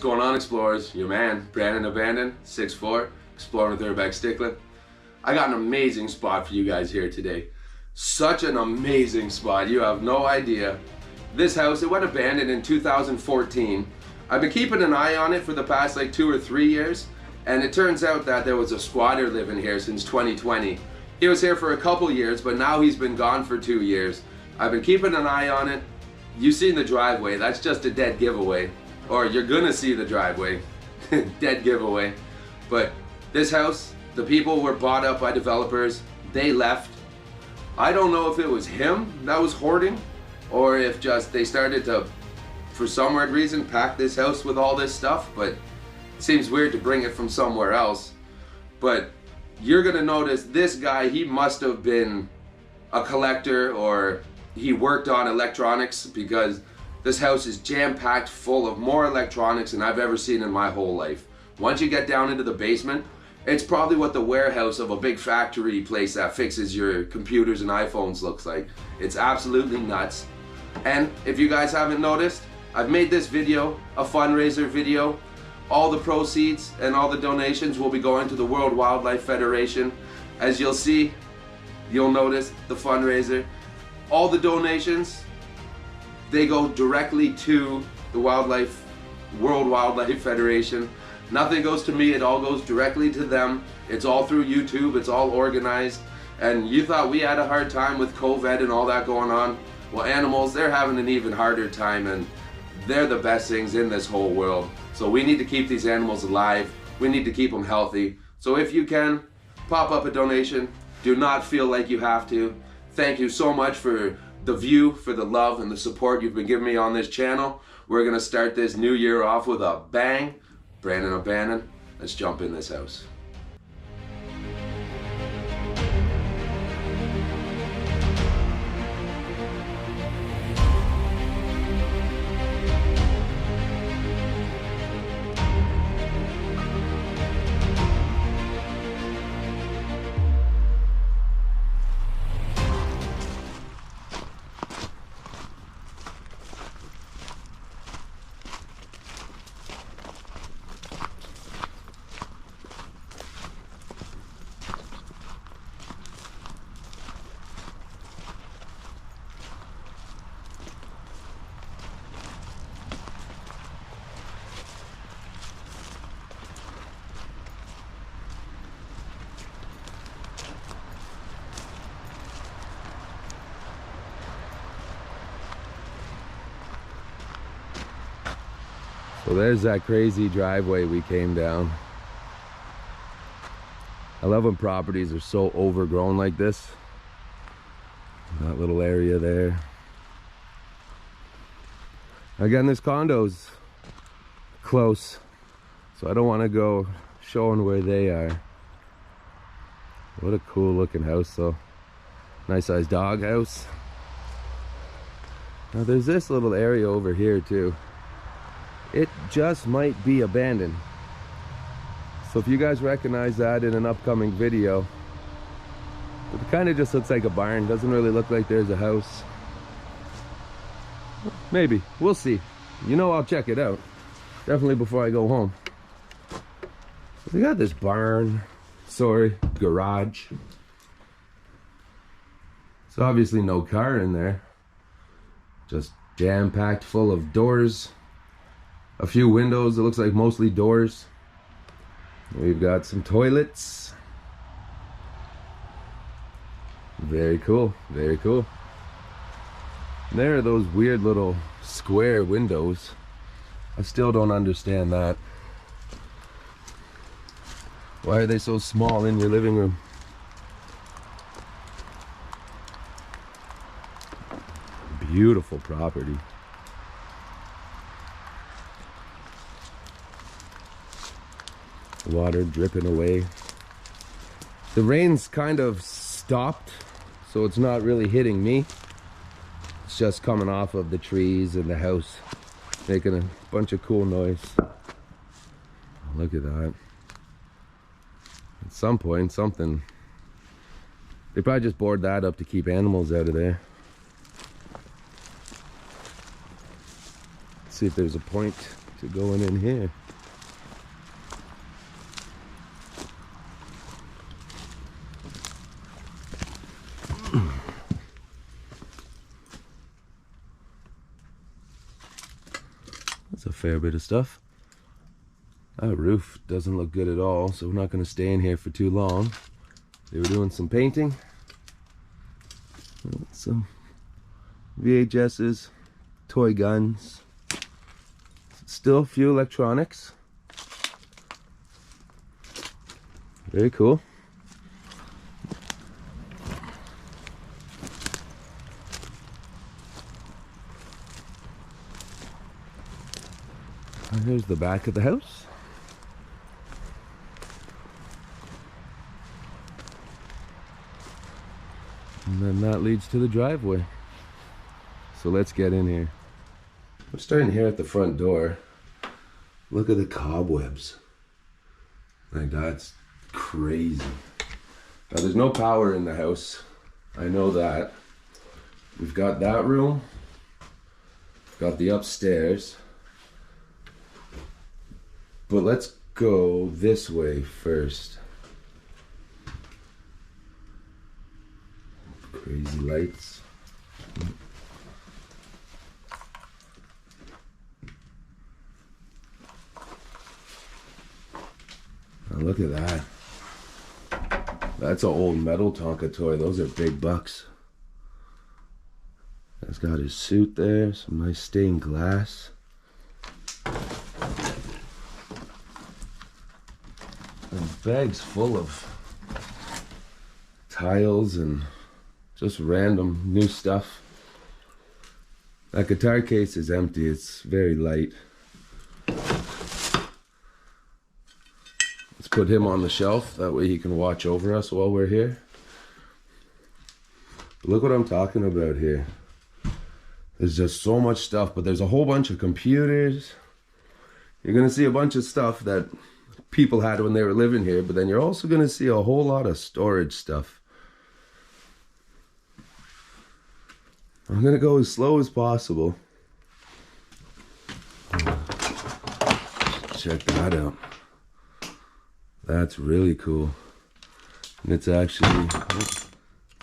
going on, explorers? Your man, Brandon Abandon, 6'4", exploring with urbex stickling. I got an amazing spot for you guys here today. Such an amazing spot, you have no idea. This house, it went abandoned in 2014. I've been keeping an eye on it for the past like 2 or 3 years, and it turns out that there was a squatter living here since 2020. He was here for a couple years, but now he's been gone for 2 years. I've been keeping an eye on it. You've seen the driveway, that's just a dead giveaway. Or you're gonna see the driveway, dead giveaway. But this house, the people were bought up by developers, they left. I don't know if it was him that was hoarding, or if just they started to, for some weird reason, pack this house with all this stuff, but it seems weird to bring it from somewhere else. But you're gonna notice this guy, he must have been a collector, or he worked on electronics, because this house is jam-packed full of more electronics than I've ever seen in my whole life. Once you get down into the basement, it's probably what the warehouse of a big factory place that fixes your computers and iPhones looks like. It's absolutely nuts. And if you guys haven't noticed, I've made this video a fundraiser video. All the proceeds and all the donations will be going to the World Wildlife Federation. As you'll see, you'll notice the fundraiser. All the donations, they go directly to the World Wildlife Federation. Nothing goes to me, it all goes directly to them. It's all through YouTube, it's all organized. And you thought we had a hard time with COVID and all that going on? Well, animals, they're having an even harder time, and they're the best things in this whole world. So we need to keep these animals alive. We need to keep them healthy. So if you can, pop up a donation. Do not feel like you have to. Thank you so much for the view, for the love and the support you've been giving me on this channel. We're gonna start this new year off with a bang. Brandon Abandon, let's jump in this house. So there's that crazy driveway we came down. I love when properties are so overgrown like this. That little area there. Again, this condo's close, so I don't want to go showing where they are. What a cool looking house though. Nice sized dog house. Now there's this little area over here too. It just might be abandoned. So if you guys recognize that in an upcoming video, it kind of just looks like a barn. Doesn't really look like there's a house. Maybe, we'll see. You know, I'll check it out. Definitely before I go home. We got this barn, sorry, garage. It's obviously no car in there. Just jam-packed full of doors. A few windows, it looks like mostly doors. We've got some toilets. Very cool, very cool. And there are those weird little square windows. I still don't understand that. Why are they so small in your living room? Beautiful property. Water dripping away. The rain's kind of stopped, so it's not really hitting me. It's just coming off of the trees and the house, making a bunch of cool noise. Look at that. At some point, something. They probably just bored that up to keep animals out of there. Let's see if there's a point to going in here. That's a fair bit of stuff. That roof doesn't look good at all, so we're not going to stay in here for too long. They were doing some painting. Some VHSs, toy guns, still a few electronics. Very cool. And here's the back of the house. And then that leads to the driveway. So let's get in here. I'm starting here at the front door. Look at the cobwebs. Like, that's crazy. Now there's no power in the house. I know that. We've got that room. Got the upstairs. But let's go this way first. Crazy lights. Now look at that. That's an old metal Tonka toy. Those are big bucks. He's got his suit there. Some nice stained glass. And bags full of tiles and just random new stuff. That guitar case is empty. It's very light. Let's put him on the shelf. That way he can watch over us while we're here. Look what I'm talking about here. There's just so much stuff, but there's a whole bunch of computers. You're gonna see a bunch of stuff that people had when they were living here, but then you're also gonna see a whole lot of storage stuff. I'm gonna go as slow as possible. Check that out. That's really cool. And it's actually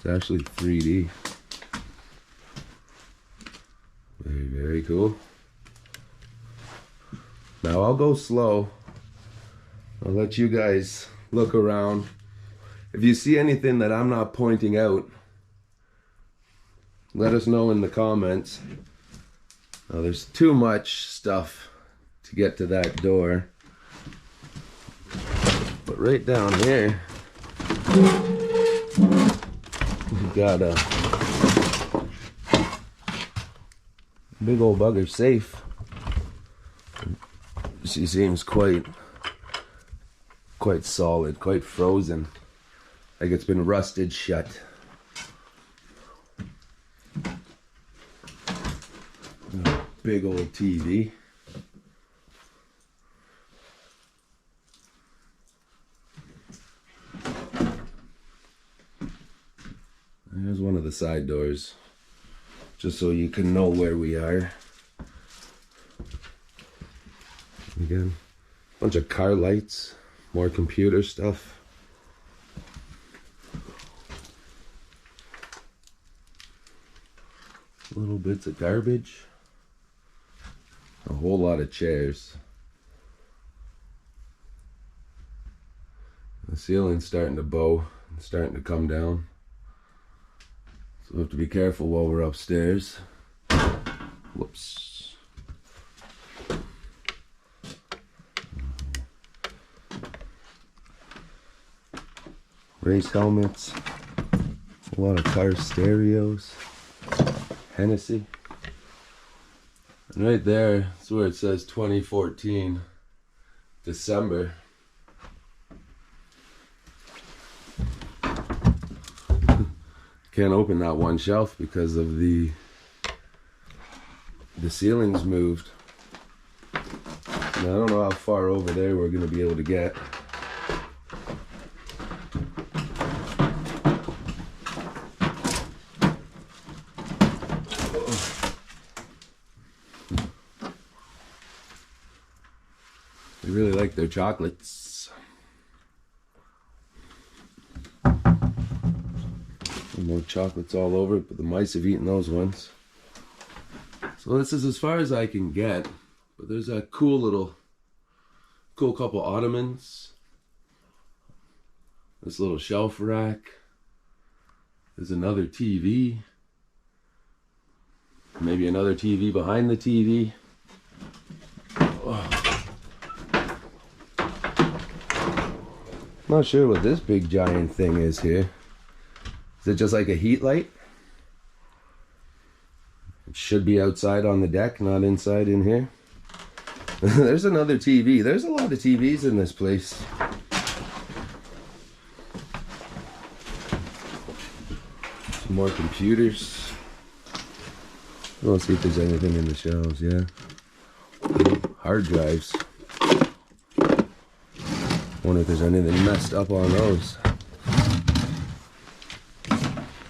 3D. Very, very cool. Now I'll go slow. I'll let you guys look around. If you see anything that I'm not pointing out, let us know in the comments. Now there's too much stuff to get to that door. But right down here, we've got a big old bugger safe. She seems quite solid, quite frozen. Like it's been rusted shut. Big old TV. There's one of the side doors, just so you can know where we are. Again, bunch of car lights, more computer stuff. Little bits of garbage. A whole lot of chairs. The ceiling's starting to bow, it's starting to come down. So we have to be careful while we're upstairs. Whoops. Race helmets. A lot of car stereos. Hennessy. And right there, that's where it says 2014, December. Can't open that one shelf because of the ceiling's moved. And I don't know how far over there we're going to be able to get. really like their chocolates. More chocolates all over it, but the mice have eaten those ones. So this is as far as I can get, but there's a cool couple ottomans. This little shelf rack. There's another TV. Maybe another TV behind the TV. Oh. Not sure what this big giant thing is here. Is it just like a heat light? It should be outside on the deck, not inside in here. There's another TV. There's a lot of TVs in this place. Some more computers. Let's see if there's anything in the shelves, yeah. Hard drives. Wonder if there's anything messed up on those.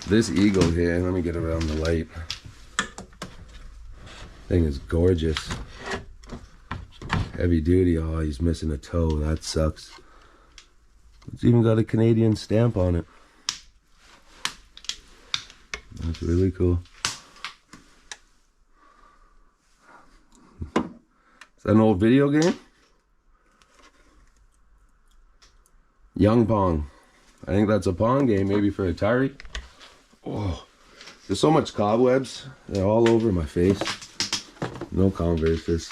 This eagle here, let me get around the light. Thing is gorgeous. Heavy duty. Oh, he's missing a toe. That sucks. It's even got a Canadian stamp on it. That's really cool. Is that an old video game? Young Pong. I think that's a Pong game, maybe for Atari. Oh, there's so much cobwebs. They're all over my face. No Converses.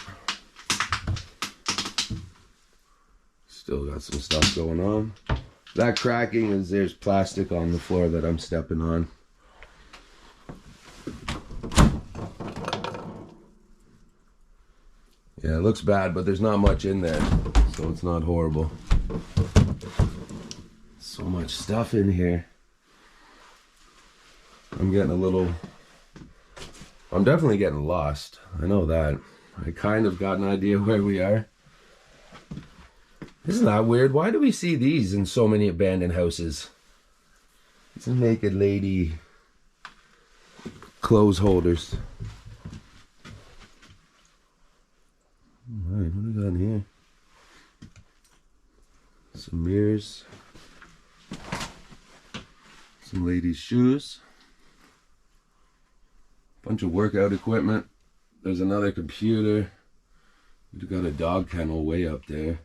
Still got some stuff going on. That cracking is there's plastic on the floor that I'm stepping on. Yeah, it looks bad, but there's not much in there, so it's not horrible. So much stuff in here. I'm definitely getting lost. I know that. I kind of got an idea where we are. Isn't that weird? Why do we see these in so many abandoned houses? It's a naked lady clothes holders. Alright, what do we got in here? Some mirrors. Some ladies' shoes. Bunch of workout equipment. There's another computer. We've got a dog kennel way up there.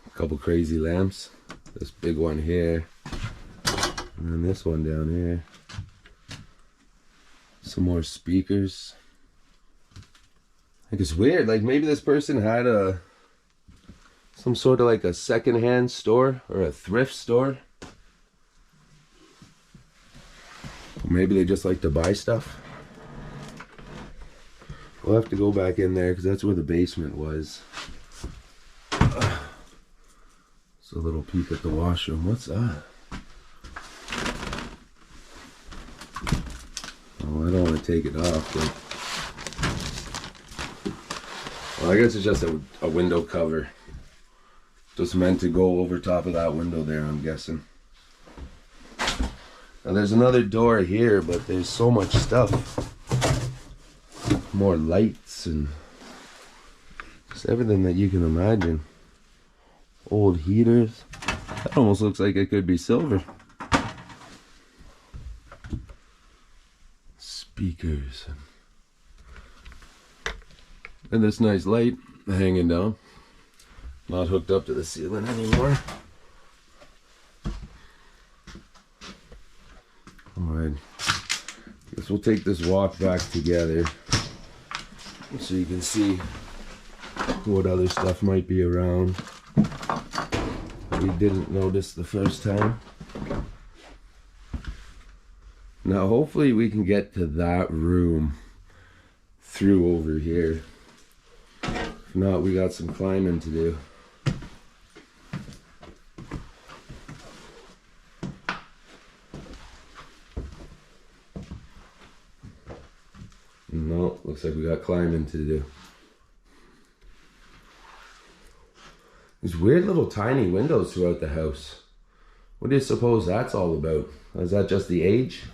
A couple crazy lamps. This big one here. And then this one down here. Some more speakers. Like, it's weird. Like, maybe this person had some sort of like a secondhand store or a thrift store. Maybe they just like to buy stuff. We'll have to go back in there because that's where the basement was. It's a little peek at the washroom. What's that? Oh, I don't want to take it off, but well, I guess it's just a window cover. Just meant to go over top of that window there, I'm guessing. Now there's another door here, but there's so much stuff. More lights and just everything that you can imagine. Old heaters. That almost looks like it could be silver. Speakers. And this nice light hanging down. Not hooked up to the ceiling anymore. Alright. Guess we'll take this walk back together so you can see what other stuff might be around we didn't notice the first time. Now hopefully we can get to that room through over here. If not, we got some climbing to do. No, looks like we got climbing to do. These weird little tiny windows throughout the house. What do you suppose that's all about? Is that just the age?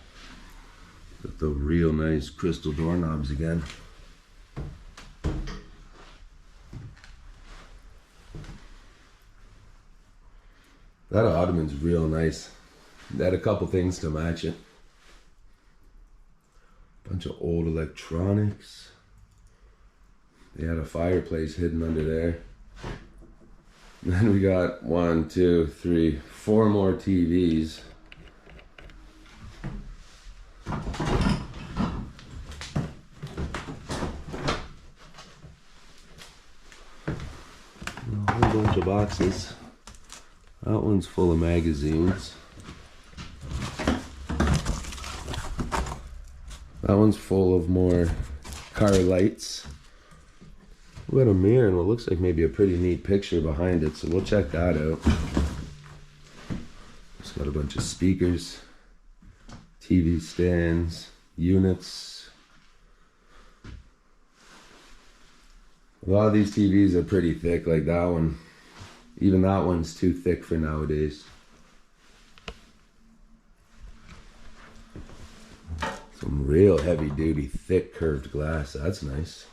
Got the real nice crystal doorknobs again. That ottoman's real nice. They had a couple things to match it. Bunch of old electronics. They had a fireplace hidden under there. And then we got 1, 2, 3, 4 more TVs. A whole bunch of boxes. That one's full of magazines. That one's full of more car lights. We got a mirror and what looks like maybe a pretty neat picture behind it, so we'll check that out. It's got a bunch of speakers, TV stands, units. A lot of these TVs are pretty thick, like that one. Even that one's too thick for nowadays. Some real heavy duty, thick curved glass. That's nice.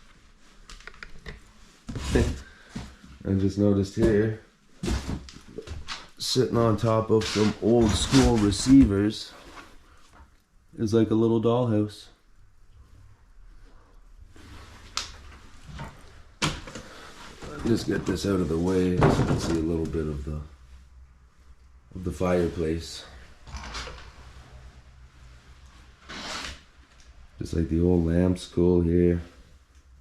I just noticed here, sitting on top of some old school receivers, is like a little dollhouse. Just get this out of the way so you can see a little bit of the fireplace. Just like the old lamp school here.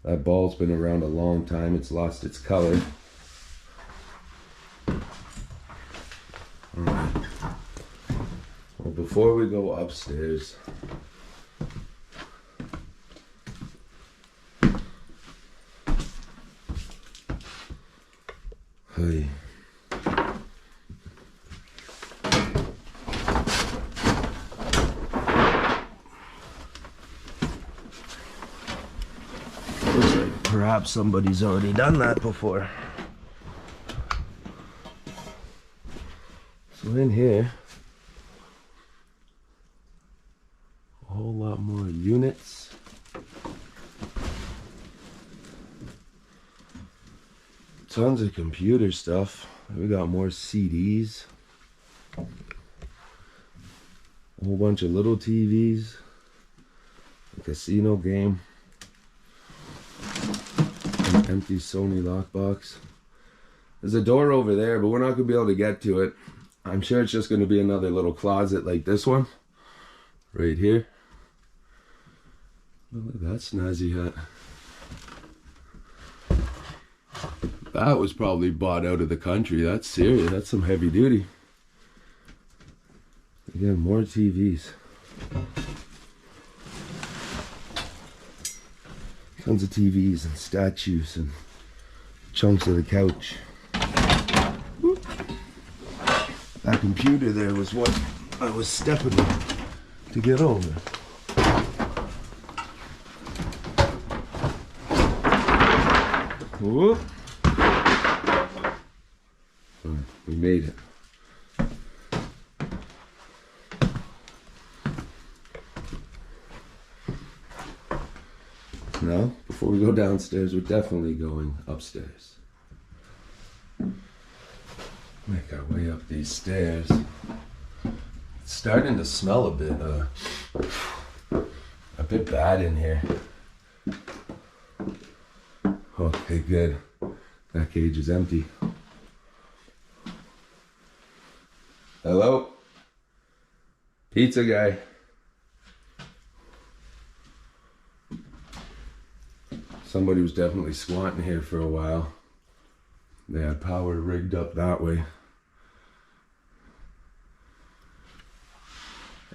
That ball's been around a long time. It's lost its color. Alright. Well, before we go upstairs, hey. Looks like perhaps somebody's already done that before. So in here, a whole lot more units. Tons of computer stuff. We got more CDs. A whole bunch of little TVs. A casino game. An empty Sony lockbox. There's a door over there, but we're not going to be able to get to it. I'm sure it's just going to be another little closet like this one. Right here. Oh, look at that snazzy hat. That was probably bought out of the country. That's serious. That's some heavy duty. Again, more TVs. Tons of TVs and statues and chunks of the couch. Whoop. That computer there was what I was stepping on to get over. Whoop. We made it. Now, before we go downstairs, we're definitely going upstairs. Make our way up these stairs. It's starting to smell a bit bad in here. Okay, good. That cage is empty. Hello? Pizza guy. Somebody was definitely squatting here for a while. They had power rigged up that way.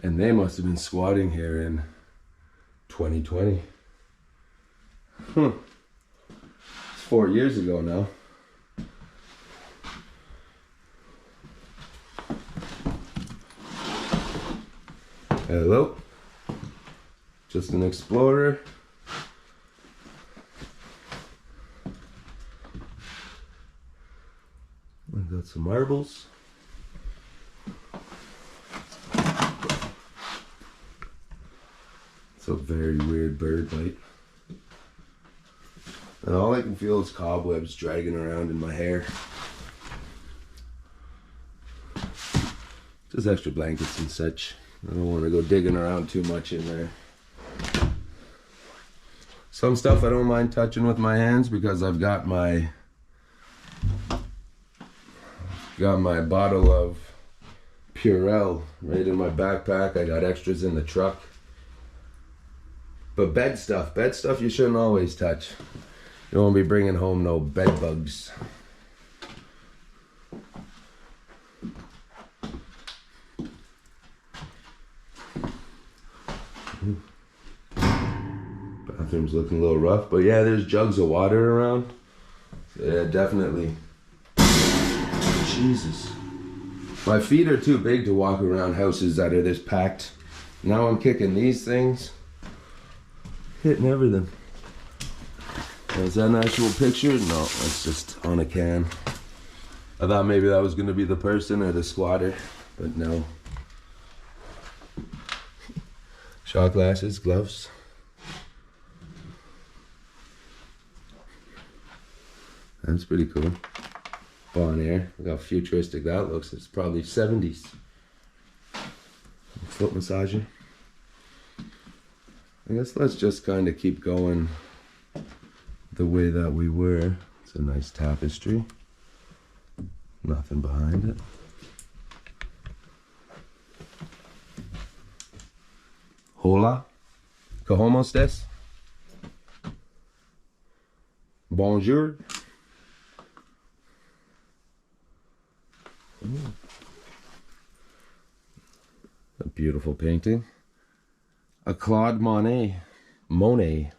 And they must have been squatting here in 2020. It's 4 years ago now. Hello, just an explorer. I got some marbles. It's a very weird bird bite. And all I can feel is cobwebs dragging around in my hair. Just extra blankets and such. I don't want to go digging around too much in there. Some stuff I don't mind touching with my hands because I've got my bottle of Purell right in my backpack. I got extras in the truck. But bed stuff you shouldn't always touch. You won't be bringing home no bed bugs. Bathroom's looking a little rough, but yeah, there's jugs of water around. So yeah, definitely. Jesus. My feet are too big to walk around houses that are this packed. Now I'm kicking these things. Hitting everything. Is that an actual picture? No, it's just on a can. I thought maybe that was going to be the person or the squatter, but no. Shot glasses, gloves. That's pretty cool. Bon Air. Look how futuristic that looks. It's probably 70s. Foot massager. I guess let's just kind of keep going the way that we were. It's a nice tapestry. Nothing behind it. Hola. ¿Cómo estás? Bonjour. Ooh. A beautiful painting. A Claude Monet. A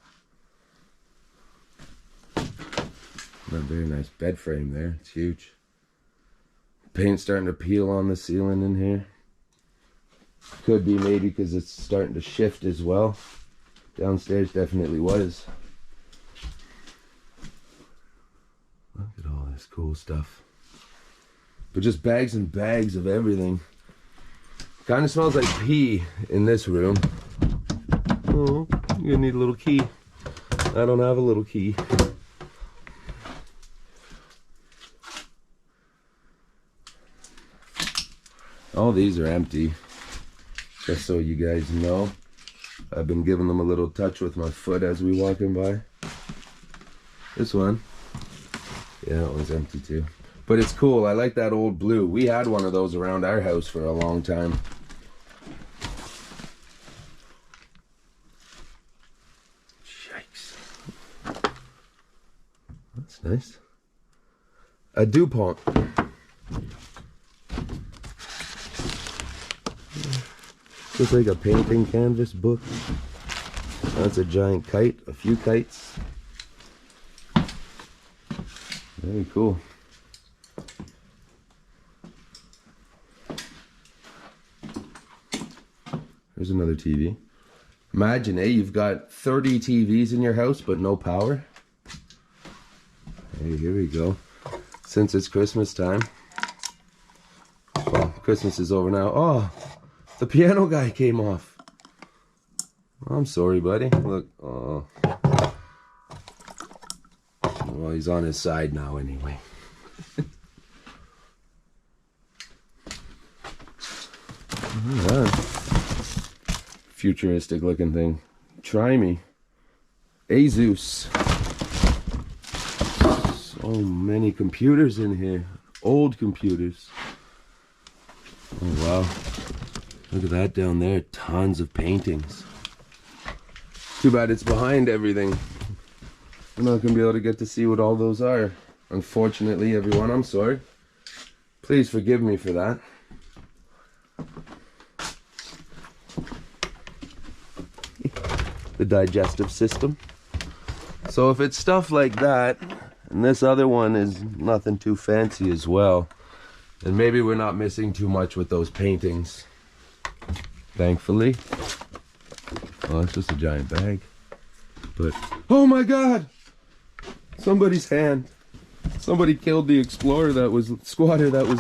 very nice bed frame there. It's huge. Paint starting to peel on the ceiling in here. Could be maybe because it's starting to shift as well. Downstairs definitely was. Look at all this cool stuff. But just bags and bags of everything. Kind of smells like pee in this room. Oh, you're gonna need a little key. I don't have a little key. All these are empty. Just so you guys know. I've been giving them a little touch with my foot as we walking by. This one. Yeah, that one's empty too. But it's cool. I like that old blue. We had one of those around our house for a long time. Yikes. That's nice. A DuPont. Looks like a painting canvas book. That's a giant kite, a few kites. Very cool. There's another TV. Imagine, you've got 30 TVs in your house, but no power. Hey, here we go. Since it's Christmas time. Well, Christmas is over now. Oh, the piano guy came off. I'm sorry, buddy. Look, oh. Well, he's on his side now anyway. Yeah. Futuristic looking thing. Try me. Asus. So many computers in here. Old computers. Oh wow. Look at that down there. Tons of paintings. Too bad it's behind everything. I'm not going to be able to get to see what all those are. Unfortunately, everyone, I'm sorry. Please forgive me for that. The digestive system. So if it's stuff like that, and this other one is nothing too fancy as well, then maybe we're not missing too much with those paintings. Thankfully. Oh, it's just a giant bag. But, oh my God! Somebody's hand. Somebody killed the squatter that was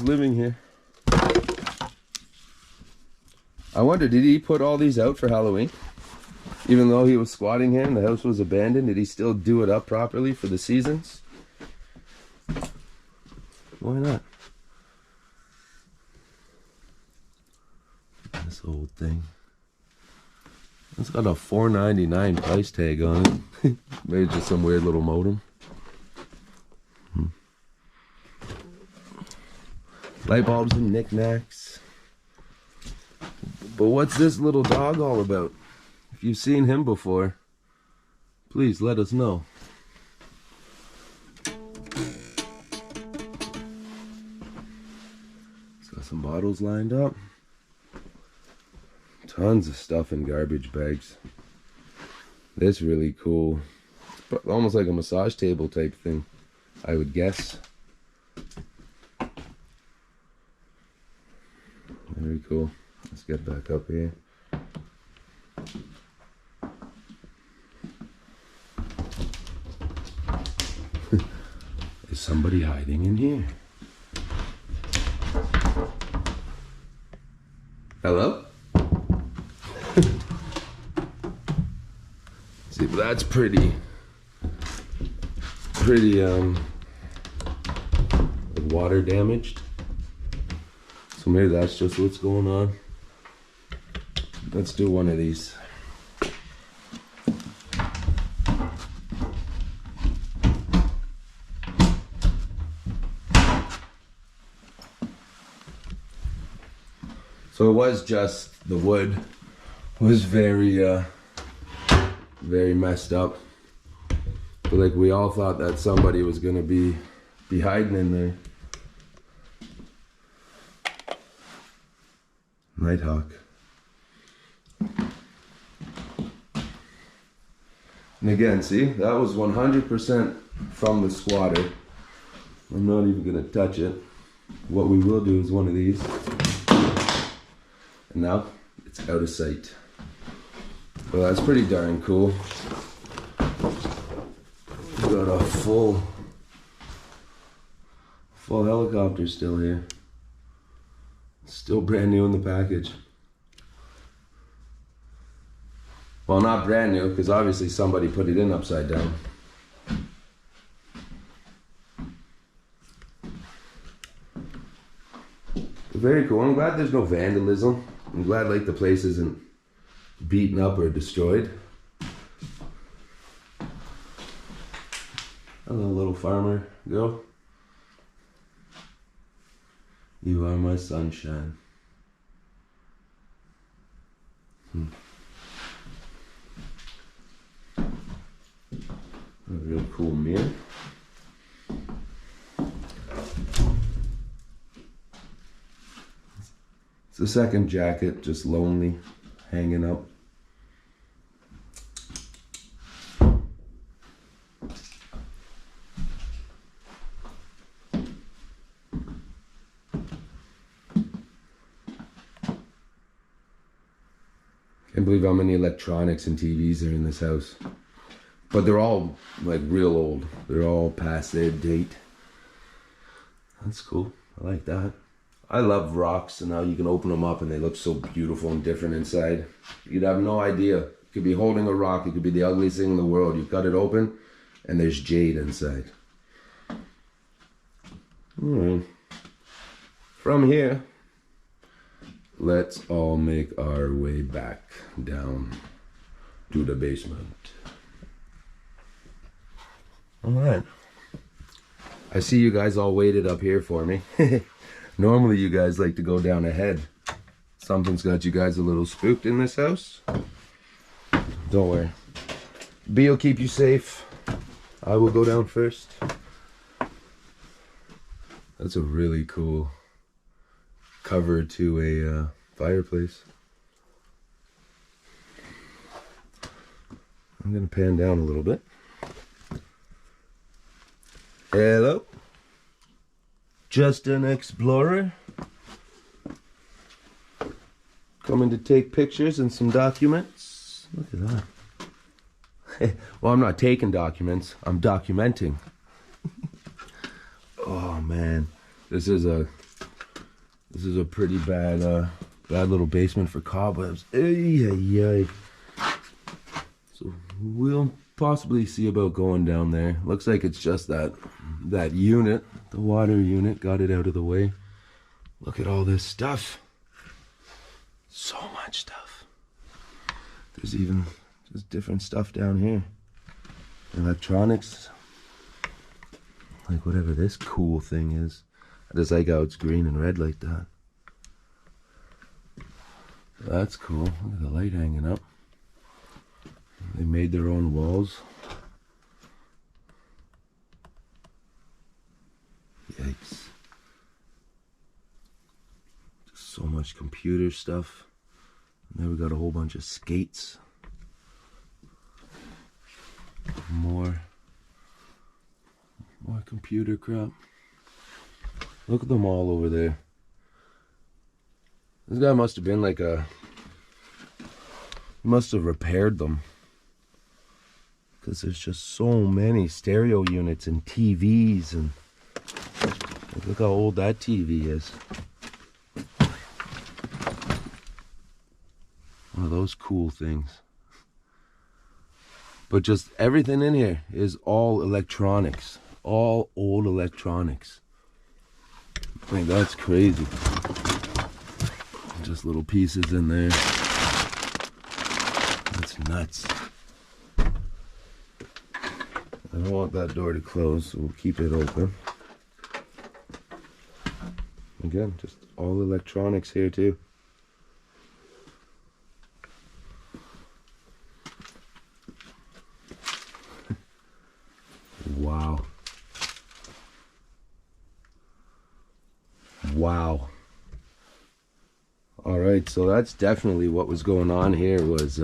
living here. I wonder, did he put all these out for Halloween? Even though he was squatting here and the house was abandoned, did he still do it up properly for the seasons? Why not? This old thing. It's got a $4.99 price tag on it. Maybe just some weird little modem. Light bulbs and knickknacks. But what's this little dog all about? If you've seen him before, please let us know. It's got some bottles lined up. Tons of stuff in garbage bags. This really cool. It's almost like a massage table type thing, I would guess. Very cool. Let's get back up here. Is somebody hiding in here? Hello? See, but that's pretty water damaged. So maybe that's just what's going on. Let's do one of these. So it was just the wood was very messed up. But like we all thought that somebody was gonna be hiding in there. Nighthawk. And again, see, that was 100% from the squatter. I'm not even gonna touch it. What we will do is one of these. And now it's out of sight. Well, that's pretty darn cool. We've got a full helicopter still here. Still brand new in the package. Well, not brand new, because obviously somebody put it in upside down. Very cool. I'm glad there's no vandalism. I'm glad like the place isn't beaten up or destroyed. Hello, little farmer girl. You are my sunshine. A real cool mirror. It's the second jacket, just lonely, hanging up. Can't believe how many electronics and TVs are in this house. But they're all like real old. They're all past their date. That's cool. I like that. I love rocks and how you can open them up and they look so beautiful and different inside. You'd have no idea. You could be holding a rock. It could be the ugliest thing in the world. You cut it open and there's jade inside. Alright. From here, let's all make our way back down to the basement. Alright. I see you guys all waited up here for me. Normally you guys like to go down ahead. Something's got you guys a little spooked in this house. Don't worry. B will keep you safe. I will go down first. That's a really cool cover to a fireplace. I'm gonna pan down a little bit. Hello. Just an explorer. Coming to take pictures and some documents. Look at that. Well, I'm not taking documents. I'm documenting. Oh man, this is a pretty bad little basement for cobwebs. Ay, ay, ay. So we'll possibly see about going down there. Looks like it's just that unit, the water unit, got it out of the way. Look at all this stuff. So much stuff. There's even just different stuff down here. Electronics. Like whatever this cool thing is. I just like how it's green and red like that. That's cool. Look at the light hanging up. They made their own walls. Yikes. Just so much computer stuff. And then we got a whole bunch of skates. More computer crap. Look at them all over there. This guy must have been like he must have repaired them. Because there's just so many stereo units and TVs and look how old that TV is. One of those cool things. But just everything in here is all electronics. All old electronics. I mean, that's crazy. Just little pieces in there. That's nuts. I don't want that door to close, so we'll keep it open. Again, just all electronics here too. Wow. Wow. All right, so that's definitely what was going on here was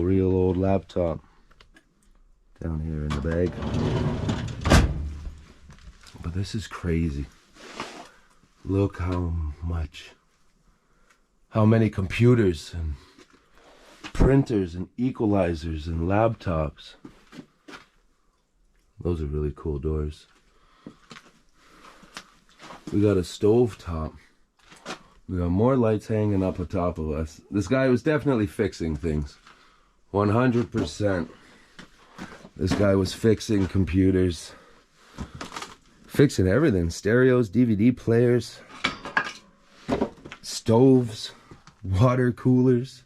real old laptop down here in the bag. But this is crazy. Look how many computers and printers and equalizers and laptops. Those are really cool doors. We got a stove top. We got more lights hanging up on top of us. This guy was definitely fixing things. 100%. This guy was fixing computers. Fixing everything. Stereos, DVD players, stoves, water coolers.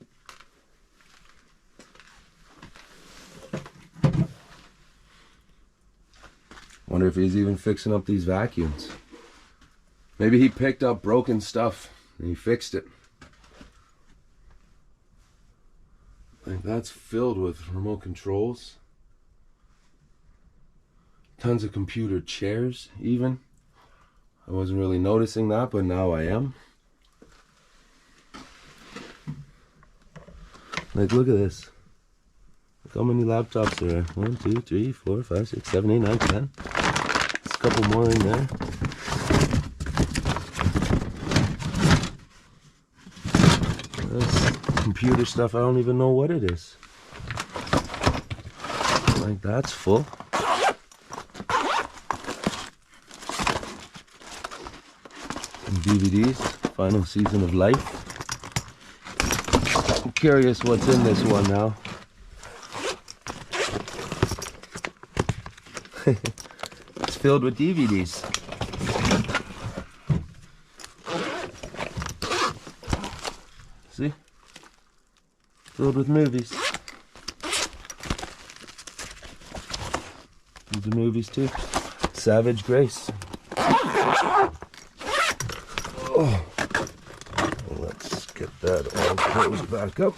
Wonder if he's even fixing up these vacuums. Maybe he picked up broken stuff and he fixed it. Like that's filled with remote controls. Tons of computer chairs even. I wasn't really noticing that, but now I am. Like look at this. Look how many laptops there are. 1, 2, 3, 4, 5, 6, 7, 8, 9, 10. There's a couple more in there. This computer stuff, I don't even know what it is. Like that's full. And DVDs, final season of life. I'm curious what's in this one now. It's filled with DVDs. See? Filled with movies. The movies too. Savage Grace. Oh. Let's get that all closed back up.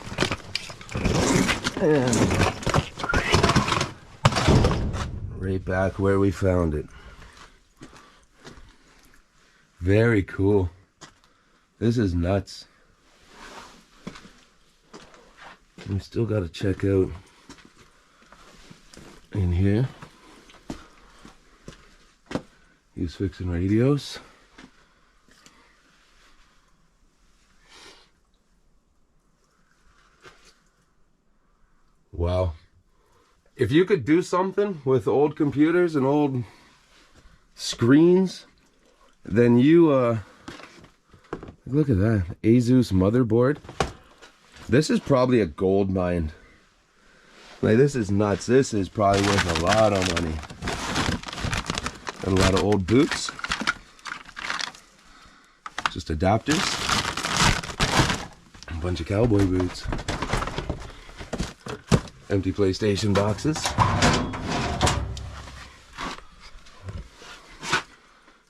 And right back where we found it. Very cool. This is nuts. We still got to check out in here. He's fixing radios. Wow. If you could do something with old computers and old screens, Then you, look at that, Asus motherboard. This is probably a gold mine. Like, this is nuts. This is probably worth a lot of money. And a lot of old boots. Just adapters. A bunch of cowboy boots. Empty PlayStation boxes.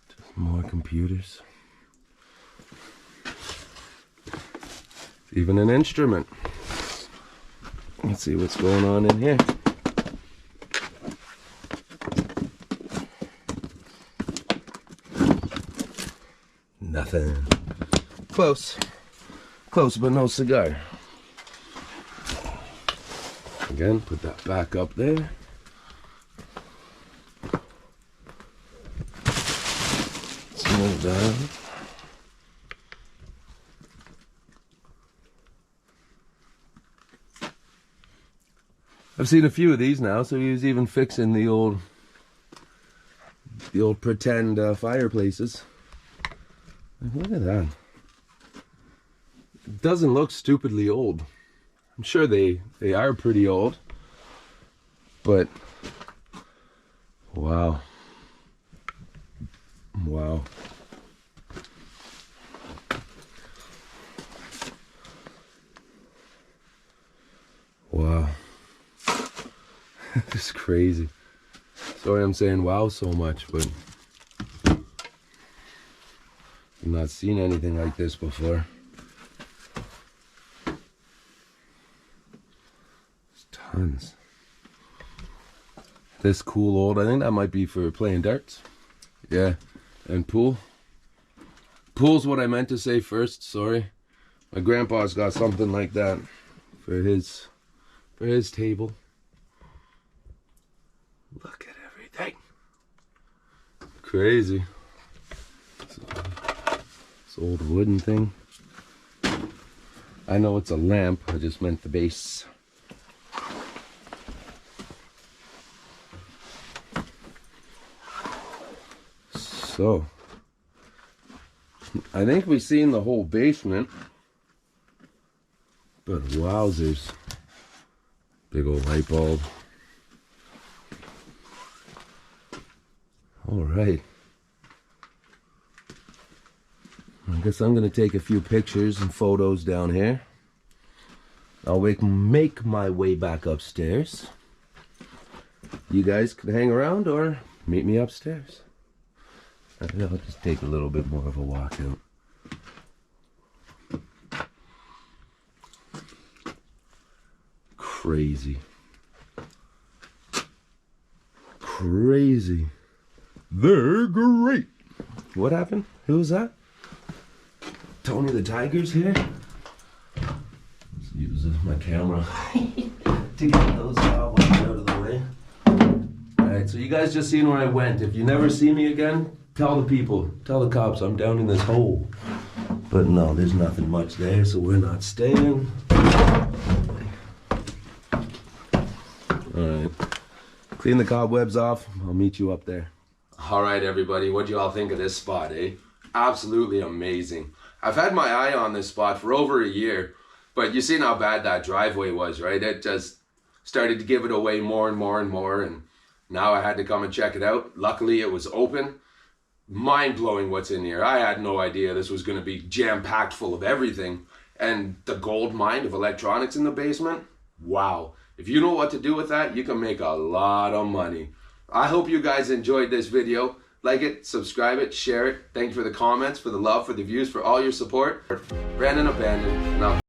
Just more computers. Even an instrument. Let's see what's going on in here. Nothing. Close. Close, but no cigar. Again, put that back up there. Let's move down. I've seen a few of these now, so he was even fixing the old pretend fireplaces. Look at that. It doesn't look stupidly old. I'm sure they are pretty old, but wow. Wow. Wow. This is crazy. Sorry I'm saying wow so much, but I've not seen anything like this before. There's tons. This cool old, I think that might be for playing darts. Yeah, and pool. Pool's what I meant to say first, sorry. My grandpa's got something like that for his table. Look at everything. Crazy. This old wooden thing. I know it's a lamp, I just meant the base. So, I think we've seen the whole basement, but wowzers. Big old light bulb. All right. I guess I'm going to take a few pictures and photos down here. I'll make my way back upstairs. You guys can hang around or meet me upstairs. I'll just take a little bit more of a walk out. Crazy. Crazy. They're great. What happened? Who was that? Tony the Tiger's here? Let's use my camera to get those cobwebs out of the way. Alright, so you guys just seen where I went. If you never see me again, tell the people, tell the cops I'm down in this hole. But no, there's nothing much there, so we're not staying. Alright. Clean the cobwebs off. I'll meet you up there. Alright everybody, what do you all think of this spot, eh? Absolutely amazing. I've had my eye on this spot for over a year, but you seen how bad that driveway was, right? It just started to give it away more and more and more, and now I had to come and check it out. Luckily it was open. Mind-blowing what's in here. I had no idea this was going to be jam-packed full of everything. And the gold mine of electronics in the basement, wow. If you know what to do with that, you can make a lot of money. I hope you guys enjoyed this video. Like it, subscribe it, share it. Thank you for the comments, for the love, for the views, for all your support. Brandon Abandoned, and I'll